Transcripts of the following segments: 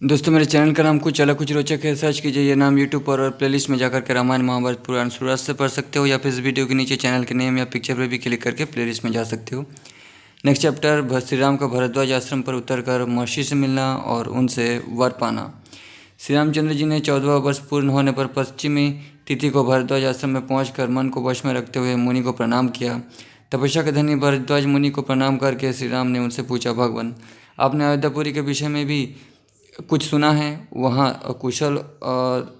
दोस्तों, मेरे चैनल का नाम कुछ अलग कुछ रोचक है। सर्च कीजिए ये नाम यूट्यूब पर और प्लेलिस्ट में जाकर के रामायण महाभारत पुराण शुरुआत से पढ़ सकते हो, या फिर इस वीडियो के नीचे चैनल के नेम या पिक्चर पर भी क्लिक करके प्लेलिस्ट में जा सकते हो। नेक्स्ट चैप्टर, श्री राम का भरद्वाज आश्रम पर उतरकर महर्षि से मिलना और उनसे वर पाना। श्री रामचंद्र जी ने 14वां वर्ष पूर्ण होने पर पश्चिमी तिथि को भरद्वाज आश्रम में पहुंचकर मन को वश में रखते हुए मुनि को प्रणाम किया। तपस्या के धनी भरद्वाज मुनि को प्रणाम करके श्री राम ने उनसे पूछा, भगवान, आपने अयोध्यापुरी के विषय में भी कुछ सुना है? वहाँ कुशल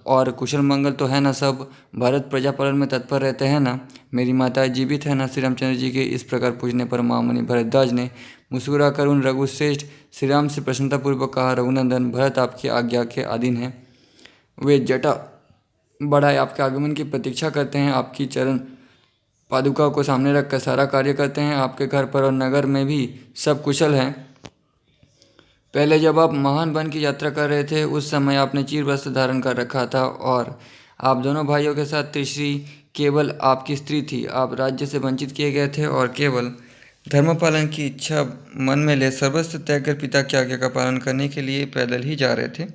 और कुशल मंगल तो है ना? सब भारत प्रजा पालन में तत्पर रहते हैं ना? मेरी माता जीवित है ना? श्री रामचंद्र जी के इस प्रकार पूछने पर महामुनि भरद्वाज ने मुस्कुराकर उन रघुश्रेष्ठ श्री राम से प्रसन्नतापूर्वक कहा, रघुनंदन, भरत आपकी आज्ञा के अधीन है। वे जटा बढ़ाए आपके आगमन की प्रतीक्षा करते हैं, आपकी चरण पादुका को सामने रखकर सारा कार्य करते हैं। आपके घर पर और नगर में भी सब कुशल हैं। पहले जब आप महान वन की यात्रा कर रहे थे, उस समय आपने चीर वस्त्र धारण कर रखा था और आप दोनों भाइयों के साथ तीसरी केवल आपकी स्त्री थी। आप राज्य से वंचित किए गए थे और केवल धर्म पालन की इच्छा मन में ले सर्वस्व त्याग कर पिता की आज्ञा का पालन करने के लिए पैदल ही जा रहे थे।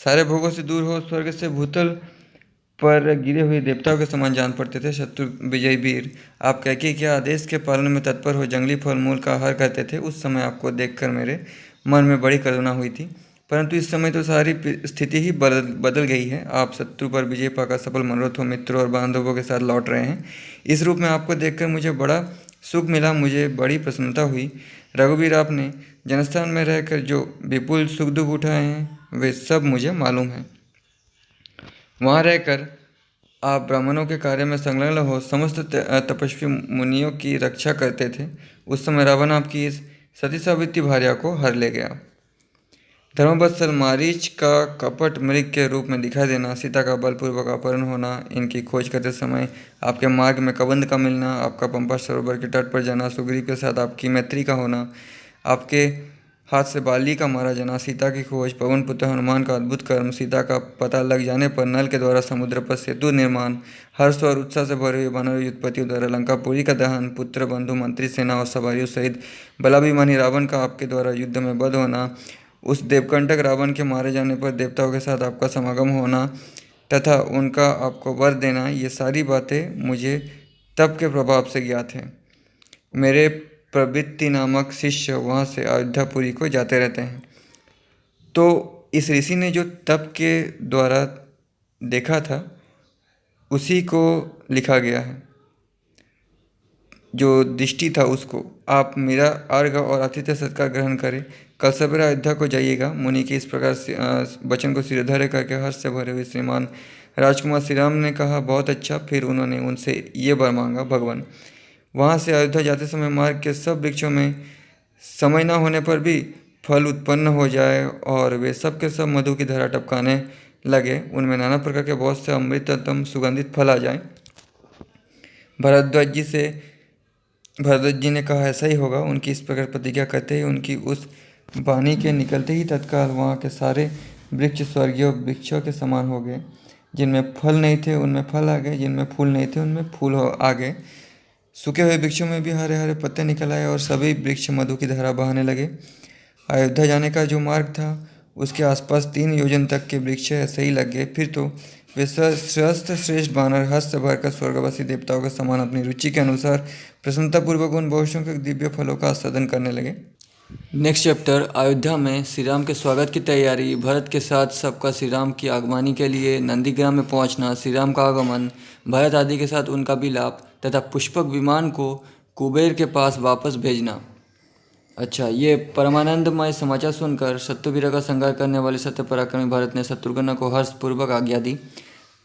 सारे भोगों से दूर हो स्वर्ग से भूतल पर गिरे हुए देवताओं के समान जान पड़ते थे। शत्रु विजय वीर, आप कैकेयी के आदेश के पालन में तत्पर हो जंगली फल मूल का आहार करते थे। उस समय आपको देखकर मेरे मन में बड़ी करुणा हुई थी, परंतु इस समय तो सारी स्थिति ही बदल गई है। आप शत्रु पर विजय पाकर सफल मनोरथ हो मित्रों और बांधवों के साथ लौट रहे हैं। इस रूप में आपको देखकर मुझे बड़ा सुख मिला, मुझे बड़ी प्रसन्नता हुई। रघुवीर, आपने जनस्थान में रहकर जो विपुल सुख दुख उठाए हैं वे सब मुझे मालूम है। वहाँ रहकर आप ब्राह्मणों के कार्य में संलग्न हो समस्त तपस्वी मुनियों की रक्षा करते थे। उस समय रावण आपकी इस सती सावित्री भार्या को हर ले गया। धर्मवत्सल मारीच का कपट मृग के रूप में दिखाई देना, सीता का बलपूर्वक अपहरण होना, इनकी खोज करते समय आपके मार्ग में कबंध का मिलना, आपका पंपा सरोवर के तट पर जाना, सुग्रीव के साथ आपकी मैत्री का होना, आपके हाथ से बाली का मारा जाना, सीता की खोज, पवन पुत्र हनुमान का अद्भुत कर्म, सीता का पता लग जाने पर नल के द्वारा समुद्र पर सेतु निर्माण, हर्ष और उत्साह से भरे हुए वानर युद्धपतियों द्वारा लंकापुरी का दहन, पुत्र बंधु मंत्री सेना और सवारियों सहित बलाभिमानी रावण का आपके द्वारा युद्ध में वध होना, उस देवकंटक रावण के मारे जाने पर देवताओं के साथ आपका समागम होना तथा उनका आपको वर देना, ये सारी बातें मुझे तप के प्रभाव से ज्ञात हैं। मेरे प्रवृत्ति नामक शिष्य वहाँ से अयोध्यापुरी को जाते रहते हैं। तो इस ऋषि ने जो तप के द्वारा देखा था उसी को लिखा गया है। जो दृष्टि था उसको आप मेरा अर्घ और आतिथ्य सत्कार ग्रहण करें। कल सवेरे अयोध्या को जाइएगा। मुनि के इस प्रकार से वचन को सिरधर्य करके हर्ष से भरे हुए श्रीमान राजकुमार श्री राम ने कहा, बहुत अच्छा। फिर उन्होंने उनसे ये वर मांगा, भगवान, वहाँ से अयोध्या जाते समय मार्ग के सब वृक्षों में समय न होने पर भी फल उत्पन्न हो जाए और वे सब के सब मधु की धारा टपकाने लगे, उनमें नाना प्रकार के बहुत से अमृततम सुगंधित फल आ जाएं। भरद्वाज जी ने कहा, ऐसा ही होगा। उनकी इस प्रकार प्रतिज्ञा करते ही उनकी उस वाणी के निकलते ही तत्काल वहाँ के सारे वृक्ष स्वर्गीय वृक्षों के समान हो गए। जिनमें फल नहीं थे उनमें फल आ गए, जिनमें फूल नहीं थे उनमें फूल आ गए। सूखे हुए वृक्षों में भी हरे हरे पत्ते निकल आए और सभी वृक्ष मधु की धारा बहाने लगे। अयोध्या जाने का जो मार्ग था उसके आसपास 3 योजन तक के वृक्ष ऐसे ही लग गए। फिर तो वे सहस्त्र श्रेष्ठ वानर हर्ष से भरकर स्वर्गवासी देवताओं के समान अपनी रुचि के अनुसार प्रसन्नतापूर्वक उन बहुशों के दिव्य फलों का आस्वादन करने लगे। नेक्स्ट चैप्टर, अयोध्या में श्री राम के स्वागत की तैयारी। भरत के साथ सबका श्री राम की आगमनी के लिए नंदीग्राम में पहुंचना, श्री राम का आगमन, भरत आदि के साथ उनका विलाप तथा पुष्पक विमान को कुबेर के पास वापस भेजना। अच्छा, ये परमानंदमय समाचार सुनकर शत्रुवीर का संहार करने वाले सत्य पराक्रमी भरत ने शत्रुघ्न को हर्षपूर्वक आज्ञा दी।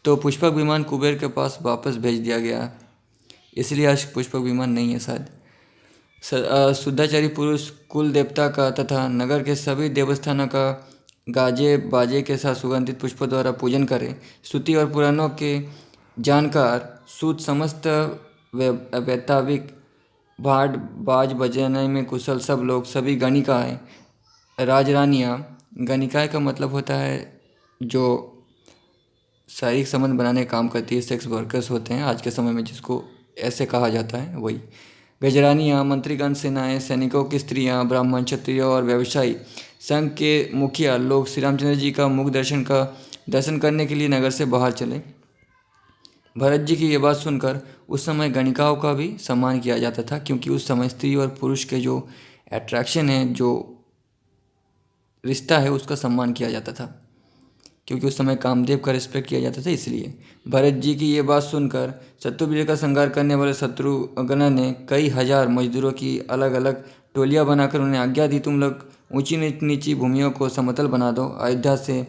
तो पुष्पक विमान कुबेर के पास वापस भेज दिया गया, इसलिए आज पुष्पक विमान नहीं है शायद। शुद्धाचारी पुरुष कुल देवता का तथा नगर के सभी देवस्थानों का गाजे बाजे के साथ सुगंधित पुष्पों द्वारा पूजन करें। स्तुति और पुराणों के जानकार सूत समस्त वैताविक भाट बाज बजाने में कुशल सब लोग, सभी गणिकाएँ, राजरानियाँ। गणिकाएँ का मतलब होता है जो शारीरिक संबंध बनाने का काम करती है, सेक्स वर्कर्स होते हैं आज के समय में, जिसको ऐसे कहा जाता है वही। गजरानियाँ, मंत्रीगण, सेनाएँ, सैनिकों की स्त्रियाँ, ब्राह्मण, क्षत्रिय और व्यवसायी संघ के मुखिया लोग श्री रामचंद्र जी का मुख दर्शन करने के लिए नगर से बाहर चले। भरत जी की ये बात सुनकर उस समय गणिकाओं का भी सम्मान किया जाता था, क्योंकि उस समय स्त्री और पुरुष के जो अट्रैक्शन है, जो रिश्ता है, उसका सम्मान किया जाता था, क्योंकि उस समय कामदेव का रिस्पेक्ट किया जाता था। इसलिए भरत जी की ये बात सुनकर शत्रुवीर का संहार करने वाले शत्रुघ्न ने कई हजार मजदूरों की अलग अलग टोलियां बनाकर उन्हें आज्ञा दी, तुम लोग ऊंची नीची भूमियों को समतल बना दो, अयोध्या से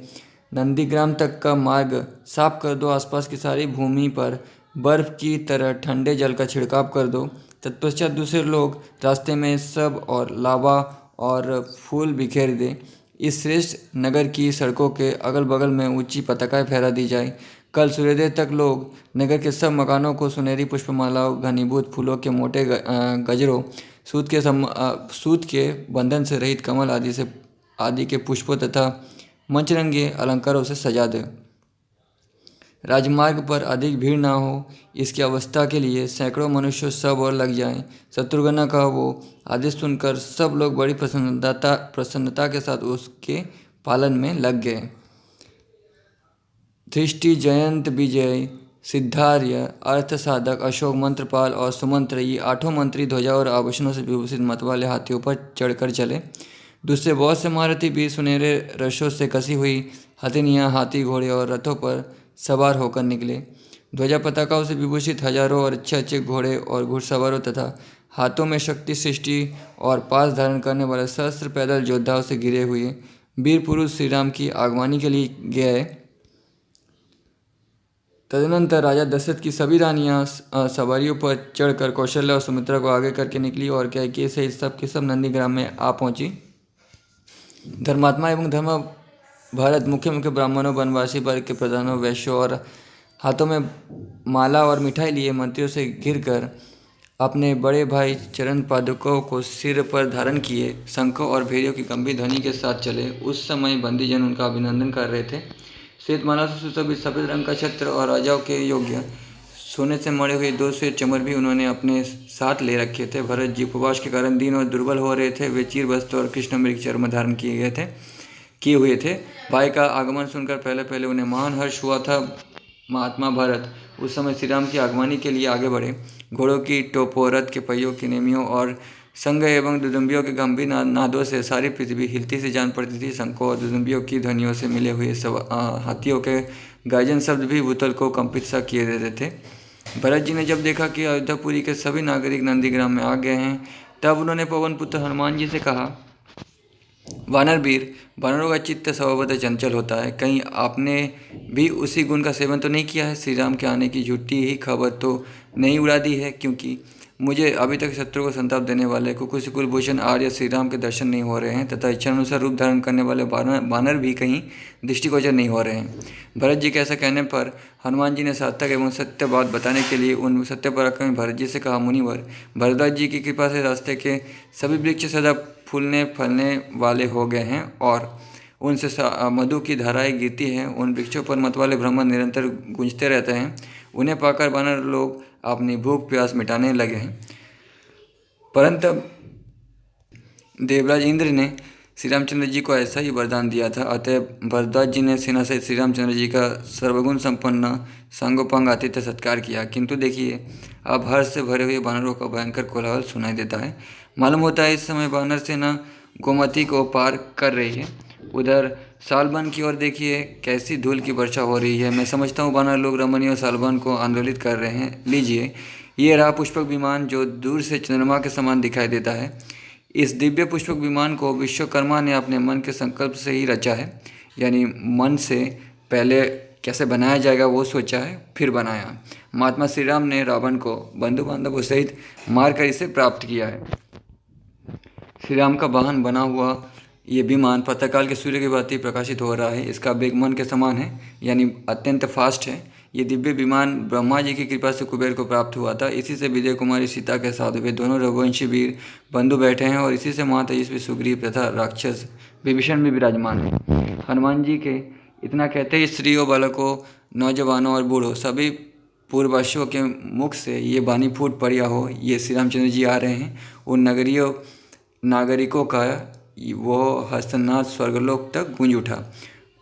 नंदीग्राम तक का मार्ग साफ कर दो, आसपास की सारी भूमि पर बर्फ की तरह ठंडे जल का छिड़काव कर दो। तत्पश्चात दूसरे लोग रास्ते में सब और लावा और फूल बिखेर दे। इस श्रेष्ठ नगर की सड़कों के अगल बगल में ऊंची पताकाएं फहरा दी जाए। कल सूर्योदय तक लोग नगर के सब मकानों को सुनहरी पुष्पमालाओं, घनीभूत फूलों के मोटे गजरों, सूत के बंधन से रहित कमल आदि के पुष्पों तथा मंचरंगे अलंकारों से सजा दे। राजमार्ग पर अधिक भीड़ ना हो, इसकी अवस्था के लिए सैकड़ों मनुष्य सब और लग जाएं। शत्रुघ्न का वो आदेश सुनकर सब लोग बड़ी प्रसन्नता के साथ उसके पालन में लग गए। धृष्टि, जयंत, विजय, सिद्धार्य, अर्थसाधक, अशोक, मंत्रपाल और सुमंत्र, ये 8 मंत्री ध्वजा और आभूषणों से विभूषित मत वाले हाथियों पर चढ़कर चले। दूसरे बहुत से महारथी भी सुनहरे रशों से कसी हुई हथिनियाँ, हाथी, घोड़े और रथों पर सवार होकर निकले। ध्वजा पताकाओं से विभूषित हजारों और अच्छे अच्छे घोड़े और घुड़सवारों तथा हाथों में शक्ति, सृष्टि और पास धारण करने वाले सहस्त्र पैदल योद्धाओं से घिरे हुए वीर पुरुष श्री राम की आगवानी के लिए गए। तदनंतर राजा दशरथ की सभी रानियां सवारियों पर चढ़कर कौशल्या और सुमित्रा को आगे करके निकली और कैकेयी सहित सब के सब नंदीग्राम में आ पहुंची। धर्मात्मा एवं धर्म भारत मुख्य मुख्य ब्राह्मणों, वनवासी वर्ग के प्रधानों, वैश्यों और हाथों में माला और मिठाई लिए मंत्रियों से घिरकर अपने बड़े भाई चरण पादुकों को सिर पर धारण किए शंखों और भेरियों की गंभीर ध्वनि के साथ चले। उस समय बंदीजन उनका अभिनंदन कर रहे थे। श्वेत माला से सुशोभित सफेद रंग का छत्र और राजाओं के योग्य सोने से मढ़े हुए 2 श्वेत चमर भी उन्होंने अपने साथ ले रखे थे। भरत जी उपवास के कारण दीन और दुर्बल हो रहे थे। वे चीर वस्त्र और कृष्ण मृग चर्म धारण किए हुए थे। भाई का आगमन सुनकर पहले पहले उन्हें महान हर्ष हुआ था। महात्मा भरत उस समय श्री राम की आगवानी के लिए आगे बढ़े। घोड़ों की टोपों, रथ के पहियों की नेमियों और संग एवं दुदुम्बियों के गंभीर नादों से सारी पृथ्वी हिलती सी जान पड़ती थी। शंखों और दुदुम्बियों की ध्वनियों से मिले हुए हाथियों के गर्जन शब्द भी भूतल को कंपित सा किए देते थे। भरत जी ने जब देखा कि अयोध्यापुरी के सभी नागरिक नंदीग्राम में आ गए हैं, तब उन्होंने पवन पुत्र हनुमान जी से कहा, वानरवीर, वानरों का चित्त स्वभावतः चंचल होता है। कहीं आपने भी उसी गुण का सेवन तो नहीं किया है? श्री राम के आने की झूठी ही खबर तो नहीं उड़ा दी है? क्योंकि मुझे अभी तक शत्रु को संताप देने वाले कुकुश कुलभूषण आर्य श्री राम के दर्शन नहीं हो रहे हैं तथा इच्छानुसार रूप धारण करने वाले वानर भी कहीं दृष्टिगोचर नहीं हो रहे हैं। भरत जी के ऐसा कहने पर हनुमान जी ने सार्थक एवं सत्य बात बताने के लिए उन सत्य पराक्रमी भरत जी से कहा, मुनिवर, भरद्वाज जी की कृपा से रास्ते के सभी वृक्ष सदा फूलने फलने वाले हो गए हैं और उनसे मधु की धाराएं गिरती हैं। उन वृक्षों पर मतवाले ब्रह्म निरंतर गूंजते रहते हैं। उन्हें पाकर वानर लोग अपनी भूख प्यास मिटाने लगे हैं। परंतु देवराज इंद्र ने श्री रामचंद्र जी को ऐसा ही वरदान दिया था। अतः भरद्वाज जी ने सेना सहित श्री रामचंद्र जी का सर्वगुण संपन्न सांगोपांग आतिथ्य सत्कार किया। किंतु देखिए, अब हर्ष से भरे हुए वानरों का भयंकर कोलाहल सुनाई देता है। मालूम होता है इस समय वानर सेना गोमती को पार कर रही है। उधर सालबन की ओर देखिए, कैसी धूल की वर्षा हो रही है। मैं समझता हूँ वानर लोग रमणीय सालबन को आंदोलित कर रहे हैं। लीजिए, ये रहा पुष्पक विमान जो दूर से चंद्रमा के समान दिखाई देता है। इस दिव्य पुष्पक विमान को विश्वकर्मा ने अपने मन के संकल्प से ही रचा है। यानी मन से पहले कैसे बनाया जाएगा वो सोचा है, फिर बनाया। महात्मा श्री राम ने रावण को बंधु बांधवों सहित मारकर इसे प्राप्त किया है। श्री राम का वाहन बना हुआ ये विमान प्रातःकाल के सूर्य की भांति प्रकाशित हो रहा है। इसका वेग मन के समान है, यानी अत्यंत फास्ट है। ये दिव्य विमान ब्रह्मा जी की कृपा से कुबेर को प्राप्त हुआ था। इसी से विजय कुमारी सीता के साथ वे दोनों रघुवंशी वीर बंधु बैठे हैं और इसी से महातेजस्वी सुग्रीव तथा राक्षस विभीषण भी विराजमान है। हनुमान जी के इतना कहते ही स्त्रियों, बालकों, नौजवानों और बूढ़ों सभी पूर्ववासियों के मुख से ये वाणी फूट पड़ी हो, ये श्री रामचंद्र जी आ रहे हैं। उन नागरिकों का वो हस्तनाद स्वर्गलोक तक गूंज उठा।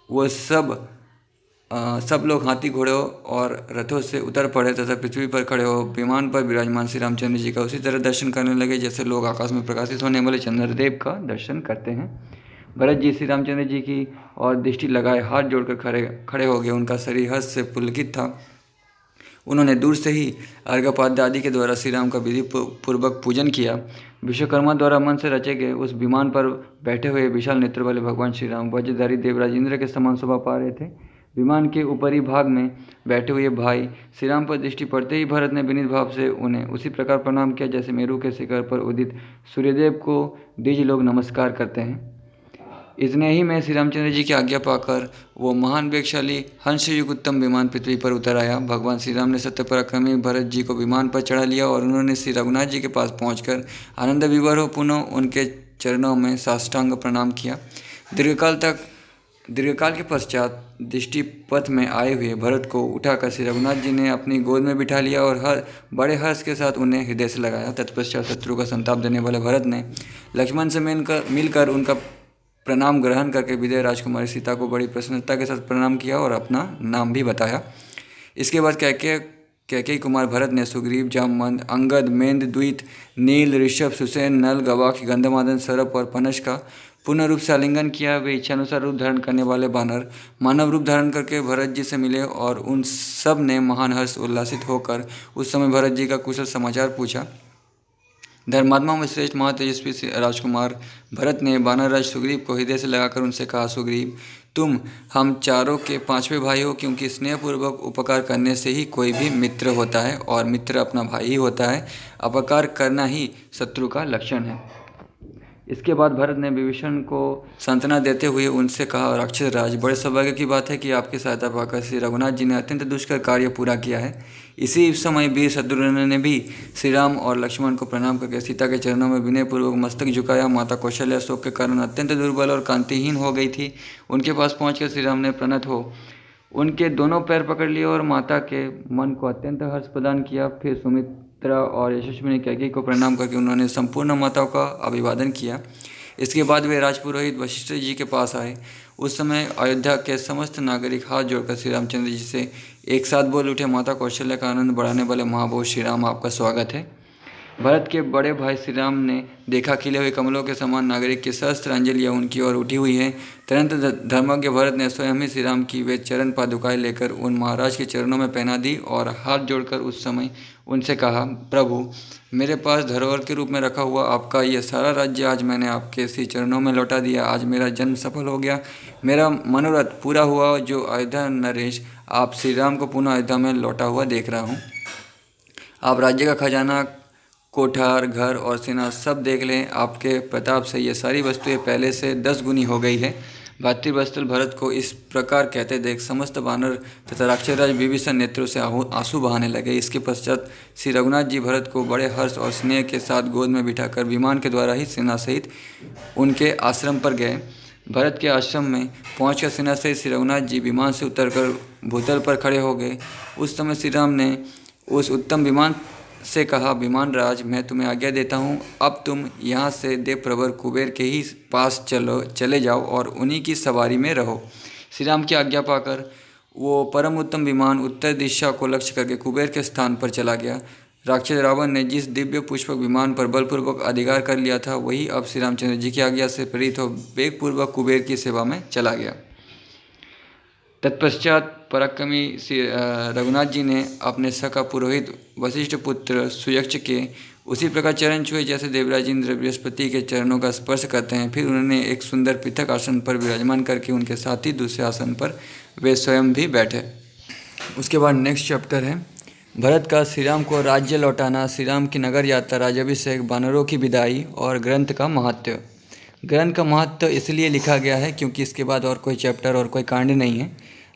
वो सब लोग हाथी घोड़ों और रथों से उतर पड़े तथा पृथ्वी पर खड़े हो विमान पर विराजमान श्री रामचंद्र जी का उसी तरह दर्शन करने लगे जैसे लोग आकाश में प्रकाशित होने वाले चंद्रदेव का दर्शन करते हैं। भरत जी श्री रामचंद्र जी की और दृष्टि लगाए हाथ जोड़कर खड़े हो गए। उनका शरीर हर्ष से पुलकित था। उन्होंने दूर से ही अर्घ्यपाद्य आदि के द्वारा श्री राम का विधि पूर्वक पूजन किया। विश्वकर्मा द्वारा मन से रचे गए उस विमान पर बैठे हुए विशाल नेत्र वाले भगवान श्री राम वज्रधारी देवराज इंद्र के समान शोभा पा रहे थे। विमान के ऊपरी भाग में बैठे हुए भाई श्री राम पर दृष्टि पड़ते ही भरत ने विनीत भाव से उन्हें उसी प्रकार प्रणाम किया जैसे मेरू के शिखर पर उदित सूर्यदेव को द्विज लोग नमस्कार करते हैं। इतने ही में श्री रामचंद्र जी की आज्ञा पाकर वो महान वेगशाली हंसयुग उत्तम विमान पृथ्वी पर उतर आया। भगवान श्री राम ने सत्य पराक्रमी भरत जी को विमान पर चढ़ा लिया और उन्होंने श्री रघुनाथ जी के पास पहुंचकर आनंद विभोर हो पुनः उनके चरणों में साष्टांग प्रणाम किया। दीर्घकाल के पश्चात दृष्टि पथ में आए हुए भरत को उठाकर श्री रघुनाथ जी ने अपनी गोद में बिठा लिया और बड़े हर्ष के साथ उन्हें हृदय से लगाया। तत्पश्चात शत्रु का संताप देने वाले भरत ने लक्ष्मण से मिलकर उनका प्रणाम ग्रहण करके विजय राजकुमारी सीता को बड़ी प्रसन्नता के साथ प्रणाम किया और अपना नाम भी बताया। इसके बाद कैकेयी कुमार भरत ने सुग्रीव, जामवंत, अंगद, मेंद, द्वित, नील, ऋषभ, सुसेन, नल, गवाक्ष, गंधमादन, सरप और पनश का पूर्ण रूप से आलिंगन किया। वे इच्छानुसार रूप धारण करने वाले बानर मानव रूप धारण करके भरत जी से मिले और उन सब ने महान हर्ष उल्लासित होकर उस समय भरत जी का कुशल समाचार पूछा। धर्मात्मा में श्रेष्ठ महातेजस्वी राजकुमार भरत ने वानरराज सुग्रीव को हृदय से लगाकर उनसे कहा, सुग्रीव, तुम हम चारों के पांचवें भाई हो, क्योंकि स्नेहपूर्वक उपकार करने से ही कोई भी मित्र होता है और मित्र अपना भाई ही होता है। अपकार करना ही शत्रु का लक्षण है। इसके बाद भरत ने विभीषण को सांत्वना देते हुए उनसे कहा, राक्षस राज, बड़े सौभाग्य की बात है कि आपकी सहायता पाकर श्री रघुनाथ जी ने अत्यंत दुष्कर कार्य पूरा किया है। इसी समय वीर शत्रुघ्न ने भी श्री राम और लक्ष्मण को प्रणाम करके सीता के चरणों में विनयपूर्वक मस्तक झुकाया। माता कौशल्या शोक के कारण अत्यंत दुर्बल और कांतिहीन हो गई थी। उनके पास पहुंचकर श्री राम ने प्रणत हो उनके दोनों पैर पकड़ लिए और माता के मन को अत्यंत हर्ष प्रदान किया। फिर सुमित्रा और यशस्विनी कैकेयी को प्रणाम करके उन्होंने संपूर्ण माताओं का अभिवादन किया। इसके बाद वे राजपुरोहित वशिष्ठ जी के पास आए। उस समय अयोध्या के समस्त नागरिक हाथ जोड़कर श्री रामचंद्र जी से एक साथ बोल उठे, माता कौशल्या का आनंद बढ़ाने वाले महाबोध श्री राम, आपका स्वागत है। भरत के बड़े भाई श्री राम ने देखा खिले हुए कमलों के समान नागरिक की सहस्त्र अंजलियाँ उनकी ओर उठी हुई है। तुरंत धर्मज्ञ भरत ने स्वयं ही श्री राम की वे चरण पादुकाएं लेकर उन महाराज के चरणों में पहना दी और हाथ जोड़कर उस समय उनसे कहा, प्रभु, मेरे पास धरोहर के रूप में रखा हुआ आपका यह सारा राज्य आज मैंने आपके श्री चरणों में लौटा दिया। आज मेरा जन्म सफल हो गया, मेरा मनोरथ पूरा हुआ। जो अयोध्या नरेश, आप श्री राम को पुनः अयोध्या में लौटा हुआ देख रहा हूँ। आप राज्य का खजाना, कोठार, घर और सेना सब देख लें। आपके प्रताप से ये सारी वस्तुएं पहले से 10 गुनी हो गई है। भातृवत्सल भरत को इस प्रकार कहते देख समस्त वानर तथा राक्षसराज विभीषण नेत्रों से आंसू बहाने लगे। इसके पश्चात श्री रघुनाथ जी भरत को बड़े हर्ष और स्नेह के साथ गोद में बिठाकर विमान के द्वारा ही सेना सहित उनके आश्रम पर गए। भरत के आश्रम में पहुंचकर सेना सहित श्री रघुनाथ जी विमान से उतरकर भूतल पर खड़े हो गए। उस समय श्री राम ने उस उत्तम विमान से कहा, विमान राज, मैं तुम्हें आज्ञा देता हूँ, अब तुम यहाँ से देवप्रवर कुबेर के ही पास चले जाओ और उन्हीं की सवारी में रहो। श्री राम की आज्ञा पाकर वो परम उत्तम विमान उत्तर दिशा को लक्ष्य करके कुबेर के स्थान पर चला गया। राक्षस रावण ने जिस दिव्य पुष्पक विमान पर बलपूर्वक अधिकार कर लिया था, वही अब श्री रामचंद्र जी की आज्ञा से प्रेरित हो वेगपूर्वक कुबेर की सेवा में चला गया। तत्पश्चात पराक्रमी श्री रघुनाथ जी ने अपने सखा पुरोहित वशिष्ठ पुत्र सुयक्ष के उसी प्रकार चरण छुए जैसे देवराज इंद्र बृहस्पति के चरणों का स्पर्श करते हैं। फिर उन्होंने एक सुंदर पृथक आसन पर विराजमान करके उनके साथ ही दूसरे आसन पर वे स्वयं भी बैठे। उसके बाद नेक्स्ट चैप्टर है भरत का श्री राम को राज्य लौटाना, श्री राम की नगर यात्रा, राज्याभिषेक, वानरों की विदाई और ग्रंथ का महत्व। ग्रंथ का महत्व इसलिए लिखा गया है क्योंकि इसके बाद और कोई चैप्टर और कोई कांड नहीं है।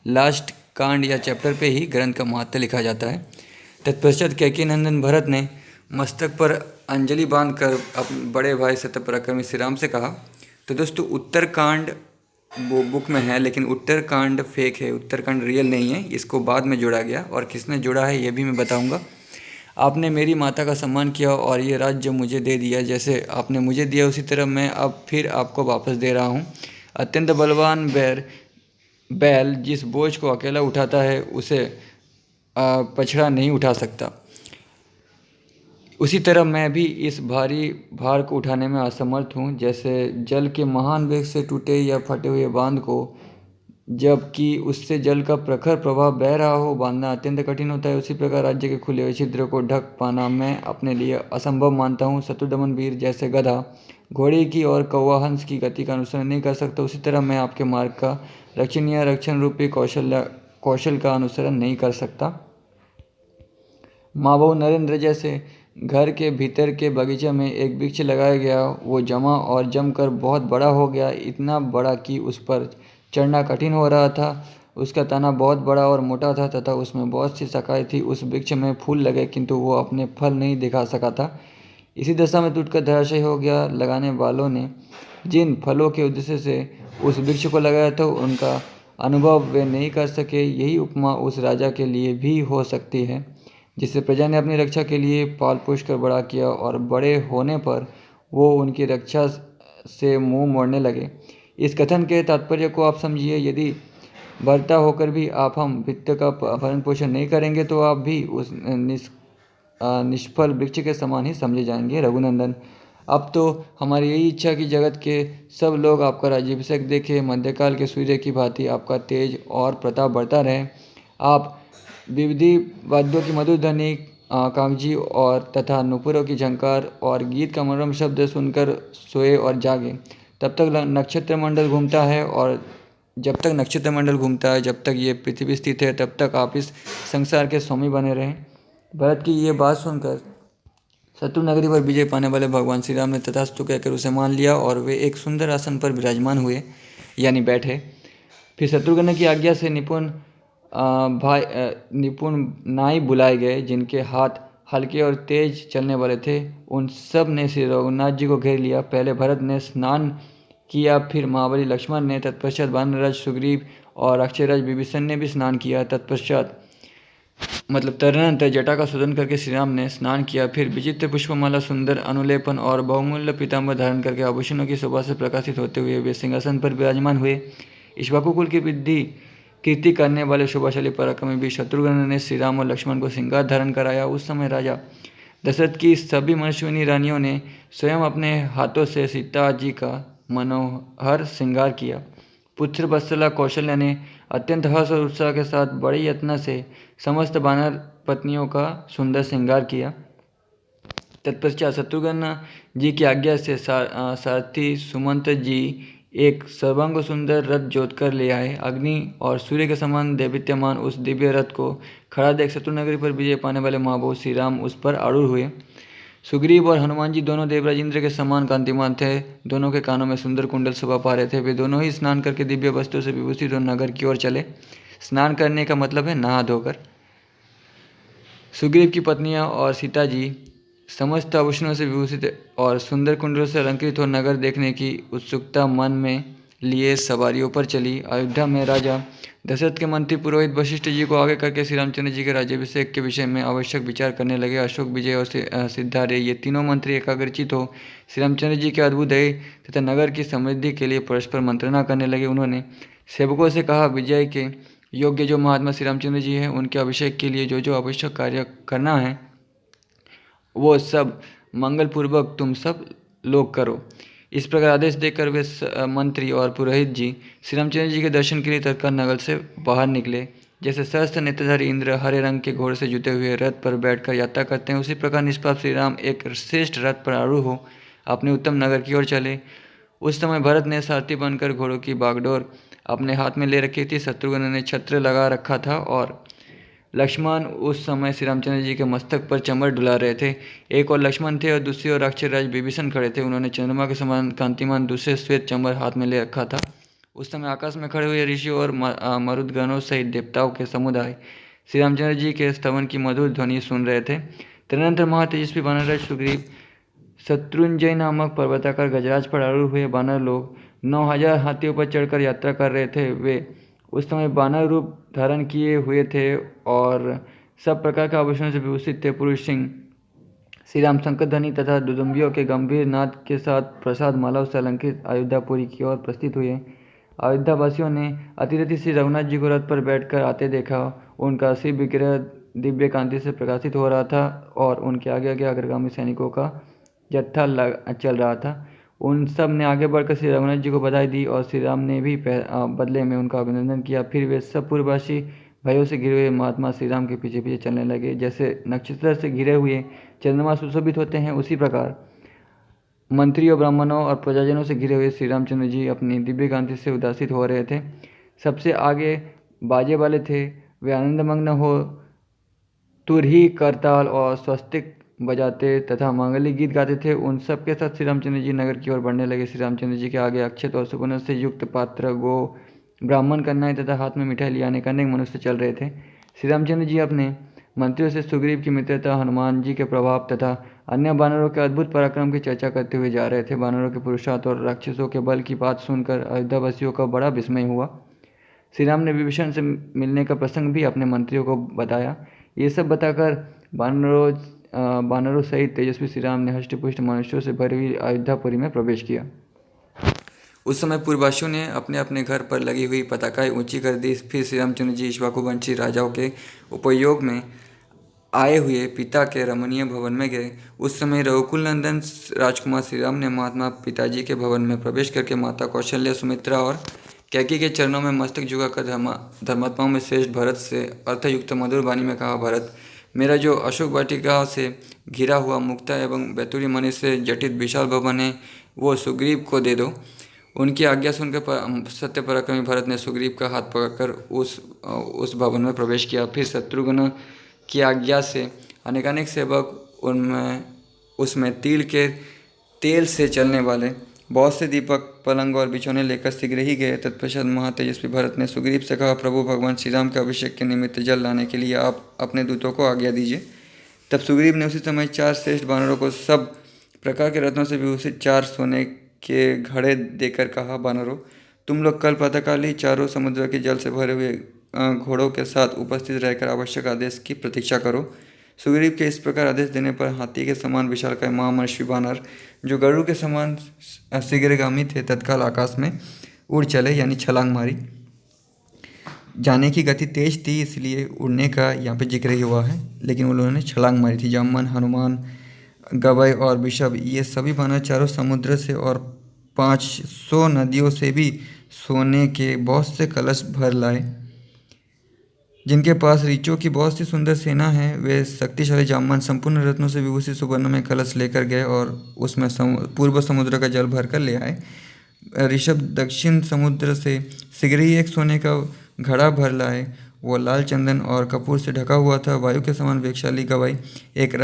लास्ट कांड या चैप्टर पे ही ग्रंथ का महत्व लिखा जाता है। तत्पश्चात कैकेयी नंदन भरत ने मस्तक पर अंजलि बांधकर अपने बड़े भाई सत्यपराक्रमी श्री राम से कहा। तो दोस्तों उत्तरकांड वो बुक में है, लेकिन उत्तरकांड फेक है, उत्तरकांड रियल नहीं है। इसको बाद में जोड़ा गया और किसने जोड़ा है ये भी मैं बताऊंगा। आपने मेरी माता का सम्मान किया और ये राज्य मुझे दे दिया। जैसे आपने मुझे दिया उसी तरह मैं अब फिर आपको वापस दे रहा हूँ। अत्यंत बलवान बैल जिस बोझ को अकेला उठाता है उसे पछड़ा नहीं उठा सकता, उसी तरह मैं भी इस भारी भार को उठाने में असमर्थ हूँ। जैसे जल के महान वेग से टूटे या फटे हुए बांध को, जबकि उससे जल का प्रखर प्रवाह बह रहा हो, बांधना अत्यंत कठिन होता है, उसी प्रकार राज्य के खुले हुए छिद्र को ढक पाना मैं अपने लिए असंभव मानता हूँ। शत्रुदमन वीर जैसे गधा घोड़े की और कौवा हंस की गति का अनुसरण नहीं कर सकता, उसी तरह मैं आपके मार्ग का रक्षण या रक्षण रूपी कौशल का अनुसरण नहीं कर सकता। माँ बहू नरेंद्र जैसे घर के भीतर के बगीचे में एक वृक्ष लगाया गया, वो जमा और जमकर बहुत बड़ा हो गया, इतना बड़ा कि उस पर चढ़ना कठिन हो रहा था। उसका तना बहुत बड़ा और मोटा था तथा उसमें बहुत सी शाखाएं थी। उस वृक्ष में फूल लगे किंतु वो अपने फल नहीं दिखा सका था। इसी दशा में टूटकर धराशायी हो गया। लगाने वालों ने जिन फलों के उद्देश्य से उस वृक्ष को लगाया था उनका अनुभव वे नहीं कर सके। यही उपमा उस राजा के लिए भी हो सकती है जिसे प्रजा ने अपनी रक्षा के लिए पाल पोष कर बड़ा किया और बड़े होने पर वो उनकी रक्षा से मुंह मोड़ने लगे। इस कथन के तात्पर्य को आप समझिए। यदि भर्ता होकर भी आप हम वित्त का भरण पोषण नहीं करेंगे तो आप भी उस निष्फल वृक्ष के समान ही समझे जाएंगे। रघुनंदन, अब तो हमारी यही इच्छा कि जगत के सब लोग आपका राज्याभिषेक देखें, मध्यकाल के सूर्य की भांति आपका तेज और प्रताप बढ़ता रहे। आप विविधि वाद्यों की मधुर ध्वनि, कागजी और तथा नुपुरों की झंकार और गीत का मनोरम शब्द सुनकर सोए और जागे। तब तक नक्षत्र मंडल घूमता है और जब तक नक्षत्र मंडल घूमता है, जब तक ये पृथ्वी स्थित है, तब तक आप इस संसार के स्वामी बने रहें। भरत की ये बात सुनकर शत्रु नगरी पर विजय पाने वाले भगवान श्री राम ने तथास्तु कहकर उसे मान लिया और वे एक सुंदर आसन पर विराजमान हुए, यानी बैठे। फिर शत्रुघ्न की आज्ञा से निपुण नाई बुलाए गए, जिनके हाथ हल्के और तेज चलने वाले थे। उन सब ने श्री रघुनाथ जी को घेर लिया। पहले भरत ने स्नान किया, फिर महाबली लक्ष्मण ने, तत्पश्चात वानरराज सुग्रीव और अक्षयराज विभीषण ने भी स्नान किया। तत्पश्चात तदनंतर जटा का शोधन करके श्री राम ने स्नान किया। फिर विचित्र पुष्पमाला, सुंदर अनुलेपन और बहुमूल्य पीताम्बर धारण करके आभूषणों की शोभा से प्रकाशित होते हुए वे सिंहासन पर विराजमान हुए। इक्ष्वाकु कुल की वृद्धि कीर्ति करने वाले शोभाशाली पराक्रमी भी शत्रुघ्न ने श्री राम और लक्ष्मण को सिंगार धारण कराया। उस समय राजा दशरथ की सभी मनस्विनी रानियों ने स्वयं अपने हाथों से सीता जी का मनोहर श्रृंगार किया। पुत्र वत्सला कौशल्या ने अत्यंत हर्ष और उत्साह के साथ बड़े यत्न से समस्त वानर पत्नियों का सुंदर श्रृंगार किया। तत्पश्चात शत्रुघ्न जी की आज्ञा से सारथी सुमंत जी एक सर्वांग सुंदर रथ जोत कर ले आए। अग्नि और सूर्य के समान दैवित्यमान उस दिव्य रथ को खड़ा देख शत्रुनगरी पर विजय पाने वाले महाबाहु श्री राम उस पर आरूढ़ हुए। सुग्रीव और हनुमान जी दोनों देवराज इंद्र के समान कांतिमान थे। दोनों के कानों में सुंदर कुंडल शोभा पा रहे थे। वे दोनों ही स्नान करके दिव्य वस्त्रों से विभूषित और नगर की ओर चले। स्नान करने का मतलब है नहा धोकर। सुग्रीव की पत्नियां और सीता जी समस्त आभूषणों से विभूषित और सुंदर कुंडलों से अलंकृत हो नगर देखने की उत्सुकता मन में लिए सवारियों पर चली। अयोध्या में राजा दशरथ के मंत्री पुरोहित वशिष्ठ जी को आगे करके श्री रामचंद्र जी के राज्याभिषेक के विषय में आवश्यक विचार करने लगे। अशोक, विजय और सिद्धार्थ ये तीनों मंत्री एकाग्रचित हो श्री रामचंद्र जी के अद्भुत दया तथा नगर की समृद्धि के लिए परस्पर मंत्रणा करने लगे। उन्होंने सेवकों से कहा, विजय के योग्य जो महात्मा श्री रामचंद्र जी हैं, उनके अभिषेक के लिए जो जो आवश्यक कार्य करना है वो सब मंगलपूर्वक तुम सब लोग करो। इस प्रकार आदेश देकर वे मंत्री और पुरोहित जी श्री रामचंद्र जी के दर्शन के लिए तत्काल नगर से बाहर निकले। जैसे सहस्त्र नेत्रधारी इंद्र हरे रंग के घोड़े से जुते हुए रथ पर बैठकर यात्रा करते हैं, उसी प्रकार निष्पाप श्री राम एक श्रेष्ठ रथ पर आरूढ़ हो अपने उत्तम नगर की ओर चले। उस समय भरत ने सारथी बनकर घोड़ों की बागडोर अपने हाथ में ले रखी थी। शत्रुघ्न ने छत्र लगा रखा था और लक्ष्मण उस समय श्री रामचंद्र जी के मस्तक पर चंबर डुला रहे थे। एक और लक्ष्मण थे और दूसरी ओर अक्षयराज विभीषण खड़े थे। उन्होंने चंद्रमा के समान कांतिमान दूसरे श्वेत चंबर हाथ में ले रखा था। उस समय आकाश में खड़े हुए ऋषियों और मरुदगणों सहित देवताओं के समुदाय श्री रामचंद्र जी के स्तवन की मधुर ध्वनि सुन रहे थे। तदनंतर महातेजस्वी वानरराज सुग्रीव शत्रुंजय नामक पर्वताकार गजराज पर आरूढ़ हुए। वानर लोग 9000 हाथियों पर चढ़कर यात्रा कर रहे थे। वे उस समय वानर रूप धारण किए हुए थे और सब प्रकार के आभूषणों से विभूषित थे। पुरुष सिंह श्री राम शंकर ध्वनि तथा दुदुम्बियों के गंभीर नाद के साथ प्रसाद मालाओं से अलंकृत अयोध्यापुरी की ओर प्रस्थित हुए। अयोध्यावासियों ने अतिरथी श्री रघुनाथ जी को रथ पर बैठकर आते देखा। उनका श्री विग्रह दिव्य कांति से प्रकाशित हो रहा था और उनके आगे आगे अग्रगामी सैनिकों का जत्था चल रहा था। उन सब ने आगे बढ़कर श्री रघुनाथ जी को बधाई दी और श्री राम ने भी बदले में उनका अभिनंदन किया। फिर वे सब पूर्ववासी भयों से घिरे हुए महात्मा श्री राम के पीछे पीछे चलने लगे। जैसे नक्षत्र से घिरे हुए चंद्रमा सुशोभित होते हैं, उसी प्रकार मंत्रियों, ब्राह्मणों और प्रजाजनों से घिरे हुए श्री रामचंद्र जी अपनी दिव्य कांति से उदासित हो रहे थे। सबसे आगे बाजे वाले थे। वे आनंदमग्न हो तुरही, करताल और स्वस्तिक बजाते तथा मांगलिक गीत गाते थे। उन सब के साथ श्री रामचंद्र जी नगर की ओर बढ़ने लगे। श्री रामचंद्र जी के आगे अक्षत और सुगंध से युक्त पात्र, गो, ब्राह्मण कन्याएं तथा हाथ में मिठाई ले आने का अनेक मनुष्य चल रहे थे। श्री रामचंद्र जी अपने मंत्रियों से सुग्रीव की मित्रता, हनुमान जी के प्रभाव तथा अन्य बानरों के अद्भुत पराक्रम की चर्चा करते हुए जा रहे थे। बानरों के पुरुषार्थ और राक्षसों के बल की बात सुनकर अयोध्यावासियों का बड़ा विस्मय हुआ। श्री राम ने विभीषण से मिलने का प्रसंग भी अपने मंत्रियों को बताया। ये सब बताकर बानरों सहित तेजस्वी श्री राम ने हष्टपुष्ट मनुष्यों से भरी हुई अयोध्यापुरी में प्रवेश किया। उस समय पूर्ववासियों ने अपने अपने घर पर लगी हुई पताकाएं ऊंची कर दी। फिर श्री रामचंद्र जी इक्ष्वाकुवंशी राजाओं के उपयोग में आए हुए पिता के रमणीय भवन में गए। उस समय रघुकुल नंदन राजकुमार श्री राम ने महात्मा पिताजी के भवन में प्रवेश करके माता कौशल्या, सुमित्रा और कैकेयी के चरणों में मस्तक झुकाकर धर्मात्माओं में श्रेष्ठ भरत से अर्थयुक्त मधुर वाणी में कहा, भरत, मेरा जो अशोक वाटिका से घिरा हुआ मुक्ता एवं बैतूरी मणि से जटित विशाल भवन है, वो सुग्रीव को दे दो। उनकी आज्ञा सुनकर सत्य पराक्रमी भरत ने सुग्रीव का हाथ पकड़कर उस भवन में प्रवेश किया। फिर शत्रुघ्न की आज्ञा से अनेकानेक सेवक उसमें तिल के तेल से चलने वाले बहुत से दीपक, पलंग और बिछौने लेकर शीघ्र ही गए। तत्पश्चात महातेजस्वी भरत ने सुग्रीव से कहा, प्रभु भगवान श्री राम के अभिषेक के निमित्त जल लाने के लिए आप अपने दूतों को आज्ञा दीजिए। तब सुग्रीव ने उसी समय 4 श्रेष्ठ वानरों को सब प्रकार के रत्नों से विभूषित 4 सोने के घड़े देकर कहा, वानरों, तुम लोग कल प्रातःकाल ही चारों समुद्र के जल से भरे हुए घोड़ों के साथ उपस्थित रहकर आवश्यक आदेश की प्रतीक्षा करो। सुग्रीव के इस प्रकार आदेश देने पर हाथी के समान विशालकाय महामनुष्य वानर, जो गरुड़ के समान शीघ्रगामी थे, तत्काल आकाश में उड़ चले, यानी छलांग मारी। जाने की गति तेज थी, इसलिए उड़ने का यहाँ पे जिक्र ही हुआ है, लेकिन उन्होंने छलांग मारी थी। जामन, हनुमान, गवय और वृषभ, ये सभी वानर चारों समुद्र से और 500 नदियों से भी सोने के बहुत से कलश भर लाए। जिनके पास ऋचों की बहुत सी सुंदर सेना है, वे शक्तिशाली जामन संपूर्ण रत्नों से विभूषित सुवर्ण में कलश लेकर गए और उसमें पूर्व समुद्र का जल भरकर ले आए। ऋषभ दक्षिण समुद्र से शीघ्र ही एक सोने का घड़ा भर लाए। वो लाल चंदन और कपूर से ढका हुआ था। वायु के समान वेगशाली गवाई एक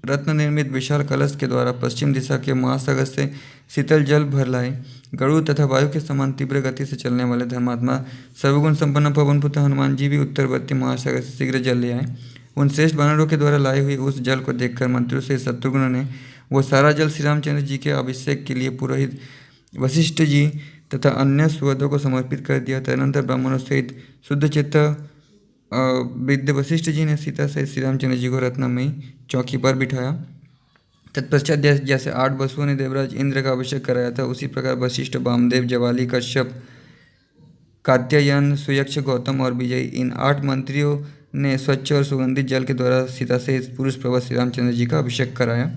रत्न निर्मित विशाल कलश के द्वारा पश्चिम दिशा के महासागर से शीतल जल भर लाए। गरुड़ तथा वायु के समान तीव्र गति से चलने वाले धर्मात्मा सर्वगुण संपन्न पवनपुत्र हनुमान जी भी उत्तरवर्ती महासागर से शीघ्र जल ले आए। उन श्रेष्ठ वानरों के द्वारा लाई हुई उस जल को देखकर मंत्रियों से शत्रुघ्न ने वो सारा जल श्री रामचंद्र जी के अभिषेक के लिए पुरोहित वशिष्ठ जी तथा अन्य सुहृदों को समर्पित कर दिया। तदनंतर ब्राह्मणों सहित शुद्ध चित्त वृद्ध वशिष्ठ जी ने सीता सहित श्री रामचंद्र जी को रत्नमयी चौकी पर बिठाया। तत्पश्चात जैसे 8 वसुओं ने देवराज इंद्र का अभिषेक कराया था, उसी प्रकार वशिष्ठ, वामदेव, जवाली, कश्यप, कात्यायन, सुयक्ष, गौतम और विजयी, इन 8 मंत्रियों ने स्वच्छ और सुगंधित जल के द्वारा सीता सहित पुरुष प्रभु श्री रामचंद्र जी का अभिषेक कराया।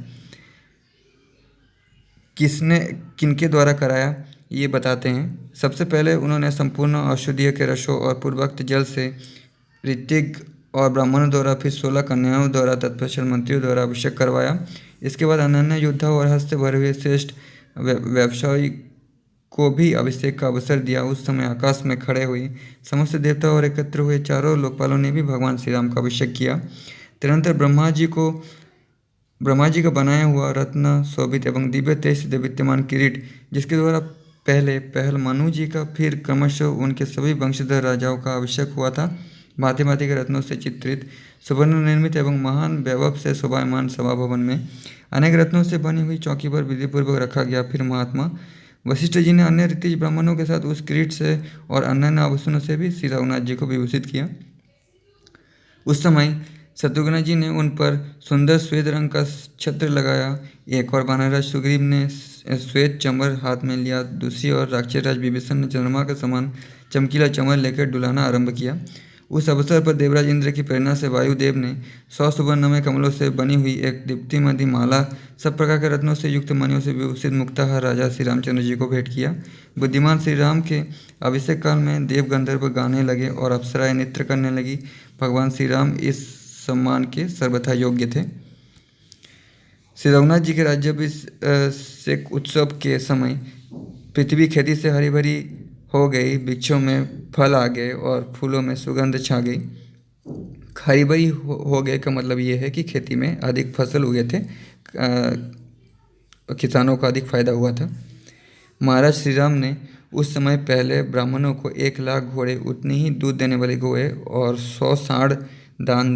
किनके द्वारा कराया, ये बताते हैं। सबसे पहले उन्होंने संपूर्ण औषधीय के रसों और पूर्वोक्त जल से ऋतिक और ब्राह्मणों द्वारा, फिर 16 कन्याओं द्वारा, तत्पश्चात मंत्रियों द्वारा अभिषेक करवाया। इसके बाद अनन्य योद्धा और हस्त से भरे हुए श्रेष्ठ व्यवसायी को भी अभिषेक का अवसर दिया। उस समय आकाश में खड़े हुए समस्त देवता और एकत्र हुए चारों लोकपालों ने भी भगवान श्री राम का अभिषेक किया। तदनंतर ब्रह्मा जी का बनाया हुआ रत्न शोभित एवं दिव्य तेज से विद्यमान किरीट, जिसके द्वारा पहल मनु जी का, फिर क्रमशः उनके सभी वंशधर राजाओं का अभिषेक हुआ था। भांति भांति के रत्नों से चित्रित सुवर्ण निर्मित एवं महान वैभव से शोभायमान सभा भवन में अनेक रत्नों से बनी हुई चौकी पर विधिपूर्वक रखा गया। फिर महात्मा वशिष्ठ जी ने अन्य ऋतिज ब्राह्मणों के साथ उस किरीट से और अन्य आभूषणों से भी श्री रघुनाथ जी को विभूषित किया। उस समय शत्रुघ्न जी ने उन पर सुंदर श्वेत रंग का छत्र लगाया। एक और वानरराज सुग्रीव ने श्वेत चंवर हाथ में लिया। दूसरी ओर राक्षस राज विभीषण ने चंद्रमा के समान चमकीला चंवर लेकर डुलाना आरंभ किया। उस अवसर पर देवराज इंद्र की प्रेरणा से वायुदेव ने 100 सुवर्णमय कमलों से बनी हुई एक दीप्तिमती माला, सब प्रकार के रत्नों से युक्त मणियों से विभूषित मुक्ताहार राजा श्री रामचंद्र जी को भेंट किया। बुद्धिमान श्री राम के अभिषेक काल में देव गंधर्व गाने लगे और अप्सराएं नृत्य करने लगी। भगवान श्री राम इस सम्मान के सर्वथा योग्य थे। श्री रघुनाथ जी के राज्याभिषेक उत्सव के समय पृथ्वी खेती से हरी भरी हो गई, वृक्षों में फल आ गए और फूलों में सुगंध छा गई। हरी भरी हो गए का मतलब ये है कि खेती में अधिक फसल उगे थे, किसानों को अधिक फायदा हुआ था। महाराज श्री राम ने उस समय पहले ब्राह्मणों को 1,00,000 घोड़े, उतनी ही दूध देने वाले गौएं और 100 सांड दान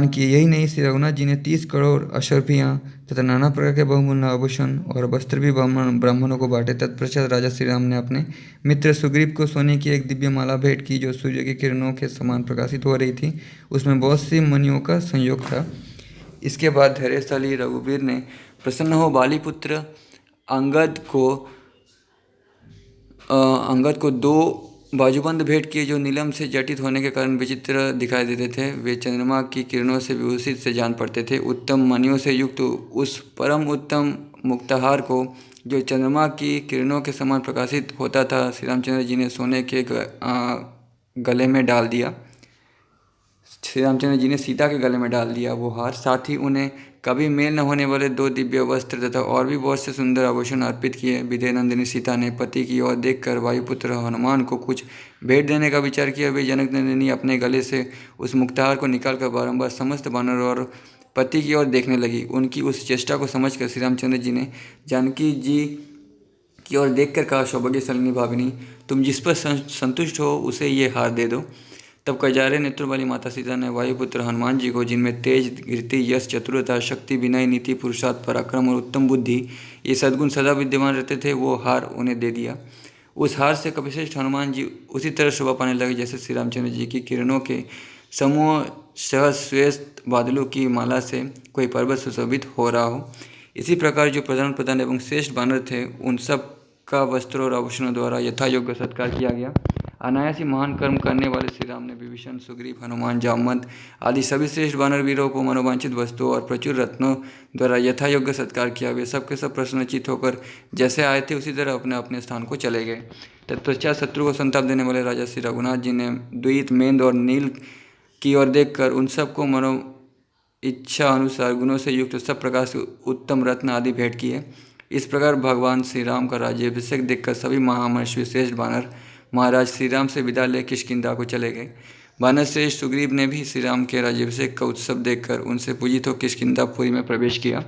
किए। यही नहीं, श्री रघुनाथ जी ने 30 करोड़ अश्वफियाँ तथा नाना प्रकार के बहुमूल्य आभूषण और वस्त्र भी ब्राह्मणों को बांटे। तत्पश्चात राजा श्री राम ने अपने मित्र सुग्रीव को सोने की एक दिव्य माला भेंट की, जो सूर्य की किरणों के समान प्रकाशित हो रही थी। उसमें बहुत सी मणियों का संयोग था। इसके बाद धैर्यशाली रघुवीर ने प्रसन्न हो बालीपुत्र अंगद को 2 बाजूबंद भेंट किए, जो नीलम से जटित होने के कारण विचित्र दिखाई देते थे। वे चंद्रमा की किरणों से विभूषित से जान पड़ते थे। उत्तम मणियों से युक्त उस परम उत्तम मुक्ताहार को, जो चंद्रमा की किरणों के समान प्रकाशित होता था, श्री रामचंद्र जी ने सोने के गले में डाल दिया। श्री रामचंद्र जी ने सीता के गले में डाल दिया वो हार। साथ ही उन्हें कभी मेल न होने वाले 2 दिव्य वस्त्र तथा और भी बहुत से सुंदर आभूषण अर्पित किए। विजय नंदिनी सीता ने पति की ओर देखकर वायुपुत्र हनुमान को कुछ भेंट देने का विचार किया। वे जनक नंदिनी अपने गले से उस मुक्ताहार को निकालकर बारंबार समस्त वानर और पति की ओर देखने लगी। उनकी उस चेष्टा को समझकर श्री रामचंद्र जी ने जानकी जी की ओर देखकर कहा, सौभाग्यशालिनी भागिनी, तुम जिस पर संतुष्ट हो उसे ये हार दे दो। तब कजारे नेत्रों वाली माता सीता ने वायुपुत्र हनुमान जी को, जिनमें तेज, कीर्ति, यश, चतुरता, शक्ति, विनय, नीति, पुरुषार्थ, पराक्रम और उत्तम बुद्धि, ये सद्गुण सदा विद्यमान रहते थे, वो हार उन्हें दे दिया। उस हार से कपिश्रेष्ठ हनुमान जी उसी तरह शोभा पाने लगे जैसे श्री रामचंद्र जी की किरणों के समूह सहज श्वेत बादलों की माला से कोई पर्वत सुशोभित हो रहा हो। इसी प्रकार जो प्रधान एवं श्रेष्ठ वानर थे, उन सब का वस्त्रों और आभूषणों द्वारा यथायोग्य सत्कार किया गया। अनायास ही महान कर्म करने वाले श्री राम ने विभीषण, सुग्रीव, हनुमान, जामवंत आदि सभी श्रेष्ठ वानर वीरों को मनोवांछित वस्तुओं और प्रचुर रत्नों द्वारा यथायोग्य सत्कार किया। वे सब के सब प्रसन्नचित्त होकर जैसे आए थे उसी तरह अपने अपने स्थान को चले गए। तत्पश्चात शत्रु को संताप देने वाले राजा श्री रघुनाथ जी ने द्वैत, मेंद और नील की ओर देखकर उन सबको मनो इच्छा अनुसार गुणों से युक्त सब प्रकार से उत्तम रत्न आदि भेंट किए। इस प्रकार भगवान श्री राम का राज्याभिषेक देखकर सभी महामनस्वी श्रेष्ठ वानर महाराज श्री राम से विदा ले किष्किंधा को चले गए। वानर श्रेष्ठ सुग्रीव ने भी श्री राम के राज्याभिषेक का उत्सव देखकर उनसे पूजित हो किष्किंधापुरी में प्रवेश किया।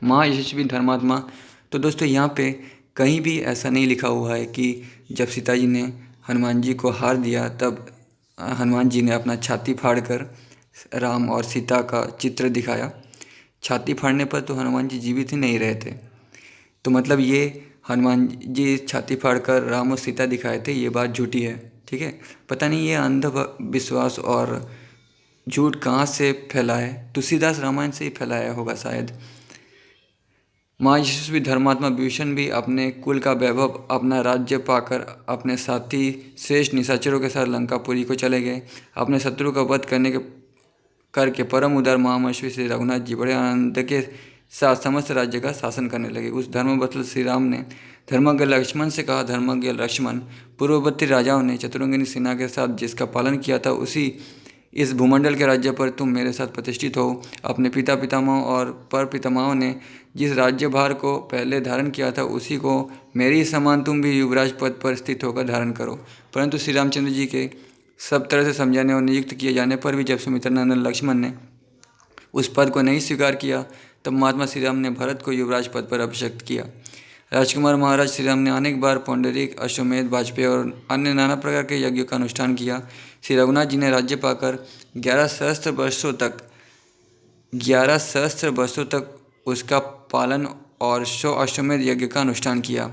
महायशस्वी धर्मात्मा। तो दोस्तों, यहाँ पे कहीं भी ऐसा नहीं लिखा हुआ है कि जब सीता जी ने हनुमान जी को हार दिया तब हनुमान जी ने अपना छाती फाड़कर राम और सीता का चित्र दिखाया। छाती फाड़ने पर तो हनुमान जी जीवित ही नहीं रहे थे, तो मतलब ये हनुमान जी छाती फाड़कर राम और सीता दिखाए थे, ये बात झूठी है। ठीक है, पता नहीं ये अंधविश्वास और झूठ कहाँ से फैला है। तुलसीदास रामायण से ही फैलाया होगा शायद। महायशस्वी धर्मात्मा विभीषण भी अपने कुल का वैभव, अपना राज्य पाकर अपने साथी श्रेष्ठ निशाचरों के साथ लंकापुरी को चले गए। अपने शत्रु का वध करके परम उदार महामनस्वी श्री रघुनाथ जी बड़े आनंद के साथ समस्त राज्य का शासन करने लगे। उस धर्मवत्सल श्री राम ने धर्मज्ञ लक्ष्मण से कहा, धर्मज्ञ लक्ष्मण, पूर्ववर्ती राजाओं ने चतुरंगिनी सेना के साथ जिसका पालन किया था, उसी इस भूमंडल के राज्य पर तुम मेरे साथ प्रतिष्ठित हो। अपने पिता पितामह और पर पितामहों ने जिस राज्यभार को पहले धारण किया था, उसी को मेरी समान तुम भी युवराज पद पर स्थित होकर धारण करो। परंतु श्री रामचंद्र जी के सब तरह से समझाने और नियुक्त किए जाने पर भी जब सुमित्रानंदन लक्ष्मण ने उस पद को नहीं स्वीकार किया, तब महात्मा श्री राम ने भरत को युवराज पद पर अभिषिक्त किया। राजकुमार महाराज श्री राम ने अनेक बार पौंडरिक, अश्वमेध, वाजपेयी और अन्य नाना प्रकार के यज्ञों का अनुष्ठान किया। श्री रघुनाथ जी ने राज्य पाकर 11 सहस्त्र वर्षों तक उसका पालन और 100 अश्वमेध यज्ञ का अनुष्ठान किया।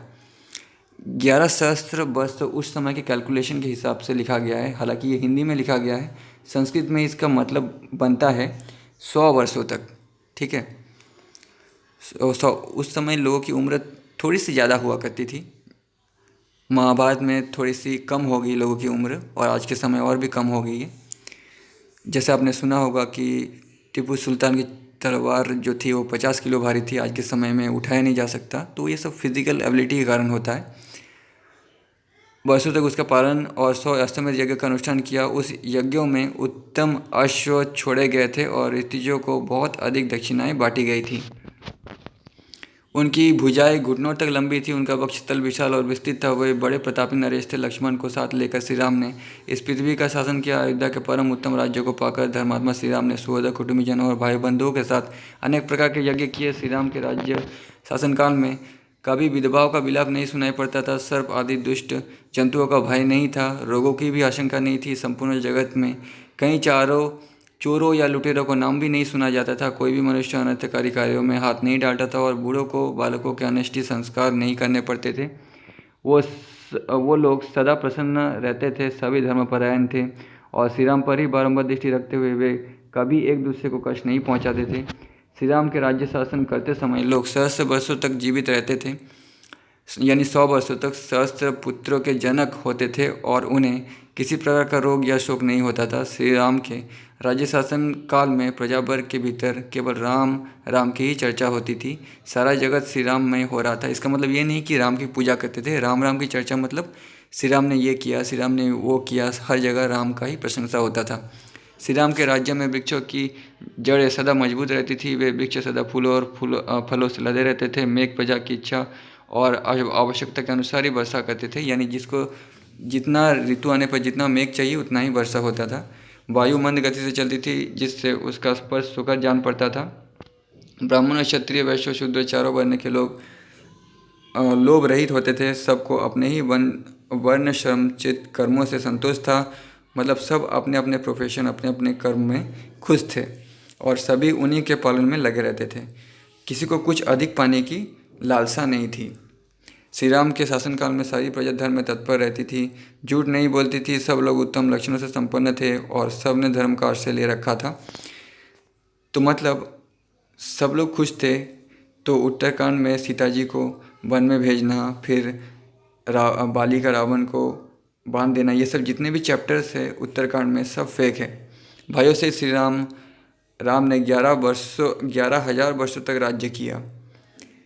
11 सहस्त्र वर्ष तो उस समय के कैलकुलेशन के हिसाब से लिखा गया है, हालांकि ये हिंदी में लिखा गया है, संस्कृत में इसका मतलब बनता है 100 वर्षों तक। ठीक है, उस समय लोगों की उम्र थोड़ी सी ज़्यादा हुआ करती थी। महाभारत में थोड़ी सी कम हो गई लोगों की उम्र, और आज के समय और भी कम हो गई है। जैसे आपने सुना होगा कि टीपू सुल्तान की तलवार जो थी वो 50 किलो भारी थी, आज के समय में उठाया नहीं जा सकता। तो ये सब फिजिकल एबिलिटी के कारण होता है। वर्षों तक उसका पालन और 100 अश्वमेध यज्ञ का अनुष्ठान किया। उस यज्ञों में उत्तम अश्व छोड़े गए थे और ऋतुजों को बहुत अधिक दक्षिणाएं बांटी गई थी। उनकी भुजाएं घुटनों तक लंबी थी, उनका वक्षस्थल विशाल और विस्तृत था। वे बड़े प्रतापी नरेश थे। लक्ष्मण को साथ लेकर श्री राम ने इस पृथ्वी का शासन किया। अयोध्या के परम उत्तम राज्य को पाकर धर्मात्मा श्री राम ने सुहृद कुटुंबीजनों और भाई बंधुओं के साथ अनेक प्रकार के यज्ञ किए। श्री राम के राज्य शासनकाल में कभी विधवाओं का विलाप नहीं सुनाई पड़ता था। सर्प आदि दुष्ट जंतुओं का भय नहीं था। रोगों की भी आशंका नहीं थी। संपूर्ण जगत में कहीं चोरों या लुटेरों को नाम भी नहीं सुना जाता था। कोई भी मनुष्य अनर्थकारी कार्यों में हाथ नहीं डालता था और बूढ़ों को बालकों के अनिष्ट संस्कार नहीं करने पड़ते थे। वो लोग सदा प्रसन्न रहते थे, सभी धर्मपरायण थे और श्री राम पर ही बारंबार दृष्टि रखते हुए वे कभी एक दूसरे को कष्ट नहीं पहुंचाते थे। श्री राम के राज्य शासन करते समय लोग सहस्त्र वर्षों तक जीवित रहते थे, यानी 100 वर्षों तक सहस्त्र पुत्रों के जनक होते थे और उन्हें किसी प्रकार का रोग या शोक नहीं होता था। श्री राम के राज्य शासन काल में प्रजा वर्ग के भीतर केवल राम राम की ही चर्चा होती थी। सारा जगत श्री राम में हो रहा था। इसका मतलब ये नहीं कि राम की पूजा करते थे। राम राम की चर्चा मतलब श्री राम ने ये किया, श्री राम ने वो किया, हर जगह राम का ही प्रशंसा होता था। श्री राम के राज्य में वृक्षों की जड़ें सदा मजबूत रहती थी। वे वृक्ष सदा फूलों और फलों से लदे रहते थे। मेघ प्रजा की इच्छा और आवश्यकता के अनुसार ही वर्षा करते थे, यानी जिसको जितना ऋतु आने पर जितना मेघ चाहिए उतना ही वर्षा होता था। वायु मंद गति से चलती थी जिससे उसका स्पर्श सुखद जान पड़ता था। ब्राह्मण, क्षत्रिय, वैश्य, शूद्र चारों वर्ण के लोग लोभ रहित होते थे। सबको अपने ही वर्ण श्रमचित कर्मों से संतोष था। मतलब सब अपने अपने प्रोफेशन, अपने अपने कर्म में खुश थे और सभी उन्हीं के पालन में लगे रहते थे। किसी को कुछ अधिक पाने की लालसा नहीं थी। श्री राम के शासनकाल में सारी प्रजा धर्म में तत्पर रहती थी, झूठ नहीं बोलती थी। सब लोग उत्तम लक्षणों से संपन्न थे और सब ने धर्म का आश्रय ले रखा था। तो मतलब सब लोग खुश थे। तो उत्तरकांड में सीता जी को वन में भेजना, फिर बाली का रावण को बांध देना, ये सब जितने भी चैप्टर्स है उत्तरकांड में सब फेक है। भाइयों से श्री राम ने 11,000 वर्षों तक राज्य किया।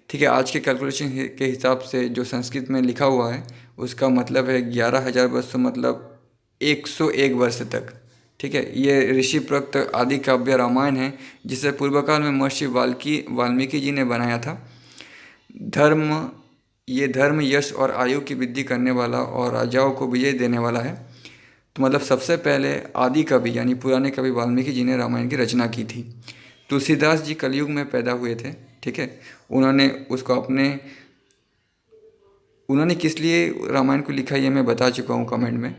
ठीक है, आज के कैलकुलेशन के हिसाब से जो संस्कृत में लिखा हुआ है उसका मतलब है 11,000 वर्ष, मतलब 101 वर्ष तक। ठीक है, ये ऋषि प्रक्त आदि काव्य रामायण है जिसे पूर्वकाल में महर्षि वाल्मीकि जी ने बनाया था। ये धर्म, यश और आयु की वृद्धि करने वाला और राजाओं को विजय देने वाला है। तो मतलब सबसे पहले आदि कवि यानी पुराने कवि वाल्मीकि जी ने रामायण की रचना की थी। तुलसीदास जी कलयुग में पैदा हुए थे। ठीक है, उन्होंने किस लिए रामायण को लिखा ये मैं बता चुका हूँ कमेंट में।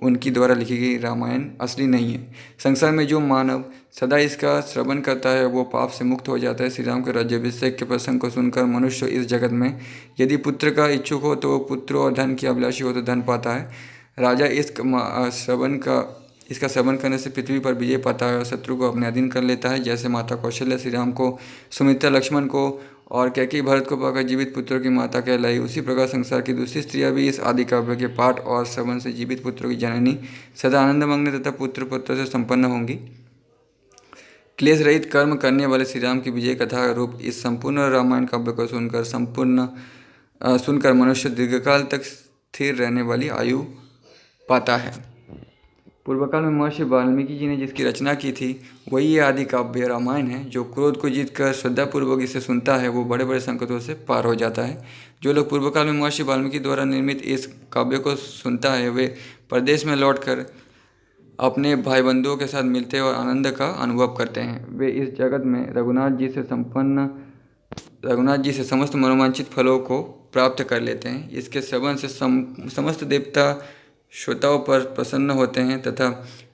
उनकी द्वारा लिखी गई रामायण असली नहीं है। संसार में जो मानव सदा इसका श्रवण करता है वो पाप से मुक्त हो जाता है। श्री राम के राज्याभिषेक के प्रसंग को सुनकर मनुष्य इस जगत में यदि पुत्र का इच्छुक हो तो वो पुत्र, और धन की अभिलाषी हो तो धन पाता है। राजा इसका श्रवण करने से पृथ्वी पर विजय पाता है और शत्रु को अपने अधीन कर लेता है। जैसे माता कौशल्या श्री राम को, सुमित्रा लक्ष्मण को और कैकेयी भरत को पाकर जीवित पुत्रों की माता कहलाई, उसी प्रकार संसार की दूसरी स्त्रियां भी इस आदि काव्य के पाठ और श्रवण से जीवित पुत्रों की जननी सदा आनंदमग्न तथा पुत्र से संपन्न होंगी। क्लेश रहित कर्म करने वाले श्री राम की विजय कथा रूप इस संपूर्ण रामायण काव्य को सुनकर मनुष्य दीर्घकाल तक स्थिर रहने वाली आयु पाता है। पूर्वकाल में महर्षि वाल्मीकि जी ने जिसकी रचना की थी वही ये आदि काव्य रामायण है। जो क्रोध को जीतकर श्रद्धापूर्वक इसे सुनता है वो बड़े बड़े संकटों से पार हो जाता है। जो लोग पूर्वकाल में महर्षि वाल्मीकि द्वारा निर्मित इस काव्य को सुनता है वे परदेश में लौटकर अपने भाई बंधुओं के साथ मिलते और आनंद का अनुभव करते हैं। वे इस जगत में रघुनाथ जी से समस्त मनोवांछित फलों को प्राप्त कर लेते हैं। इसके श्रवण से समस्त देवता श्रोताओं पर प्रसन्न होते हैं तथा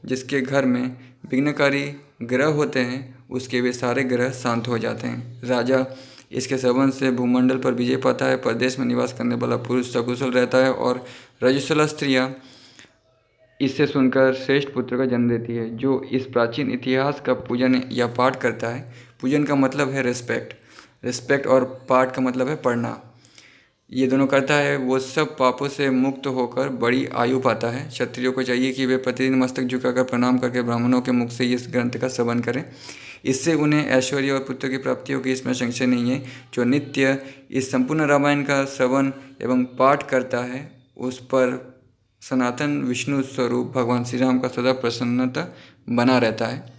जिसके घर में विघ्नकारी ग्रह होते हैं उसके वे सारे ग्रह शांत हो जाते हैं। राजा इसके श्रवण से भूमंडल पर विजय पाता है। परदेश में निवास करने वाला पुरुष सकुशल रहता है और रजस्वला स्त्रियाँ इससे सुनकर श्रेष्ठ पुत्र का जन्म देती है। जो इस प्राचीन इतिहास का पूजन या पाठ करता है, पूजन का मतलब है रिस्पेक्ट और पाठ का मतलब है पढ़ना, ये दोनों करता है, वो सब पापों से मुक्त होकर बड़ी आयु पाता है। क्षत्रियों को चाहिए कि वे प्रतिदिन मस्तक झुकाकर प्रणाम करके ब्राह्मणों के मुख से इस ग्रंथ का श्रवण करें। इससे उन्हें ऐश्वर्य और पुत्र की प्राप्ति होगी, इसमें संशय नहीं है। जो नित्य इस संपूर्ण रामायण का श्रवण एवं पाठ करता है, उस पर सनातन विष्णु स्वरूप भगवान श्री राम का सदा प्रसन्नता बना रहता है।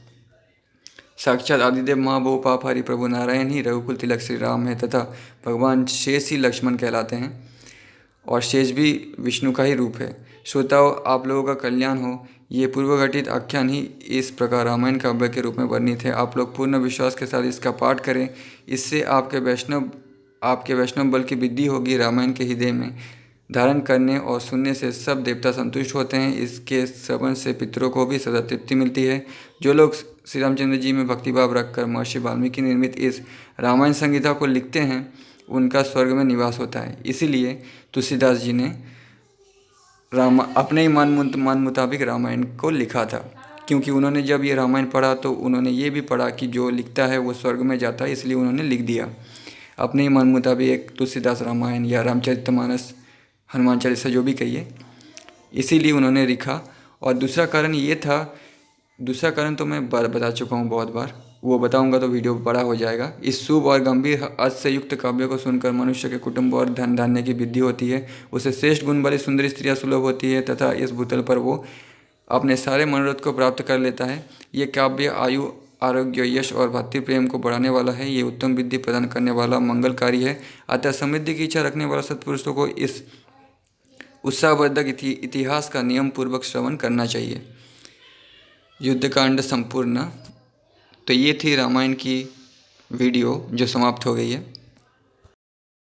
साक्षात आदिदेव महाभो पापहारी प्रभु नारायण ही रघुकुल तिलक श्री राम है तथा भगवान शेष ही लक्ष्मण कहलाते हैं, और शेष भी विष्णु का ही रूप है। श्रोताओं, आप लोगों का कल्याण हो। ये पूर्वघटित आख्यान ही इस प्रकार रामायण काव्य के रूप में वर्णित है। आप लोग पूर्ण विश्वास के साथ इसका पाठ करें, इससे आपके वैष्णव बल की वृद्धि होगी। रामायण के हृदय में धारण करने और सुनने से सब देवता संतुष्ट होते हैं। इसके श्रवण से पितरों को भी सदा तृप्ति मिलती है। जो लोग श्री रामचंद्र जी में भक्तिभाव रखकर महर्षि वाल्मीकि निर्मित इस रामायण संहिता को लिखते हैं, उनका स्वर्ग में निवास होता है। इसीलिए तुलसीदास जी ने अपने ही मन मुताबिक रामायण को लिखा था, क्योंकि उन्होंने जब ये रामायण पढ़ा तो उन्होंने ये भी पढ़ा कि जो लिखता है वो स्वर्ग में जाता है, इसलिए उन्होंने लिख दिया अपने ही मन मुताबिक एक तुलसीदास रामायण या रामचरितमानस, हनुमान चालीसा, जो भी कहिए, इसीलिए उन्होंने लिखा। और दूसरा कारण तो मैं बता चुका हूँ बहुत बार, वो बताऊंगा तो वीडियो बड़ा हो जाएगा। इस शुभ और गंभीर अर्थ से युक्त काव्य को सुनकर मनुष्य के कुटुंब और धन धान्य की वृद्धि होती है। उसे श्रेष्ठ गुण वाली सुंदरी स्त्रियाँ सुलभ होती है तथा इस भूतल पर वो अपने सारे मनोरथ को प्राप्त कर लेता है। ये काव्य आयु, आरोग्य, यश और भातृ प्रेम को बढ़ाने वाला है। ये उत्तम विद्धि प्रदान करने वाला मंगलकारी है। अतः समृद्धि की इच्छा रखने वाला सत्पुरुषों को इस उत्साहवर्धक इतिहास का नियम पूर्वक श्रवण करना चाहिए। युद्धकांड संपूर्ण। तो ये थी रामायण की वीडियो जो समाप्त हो गई है।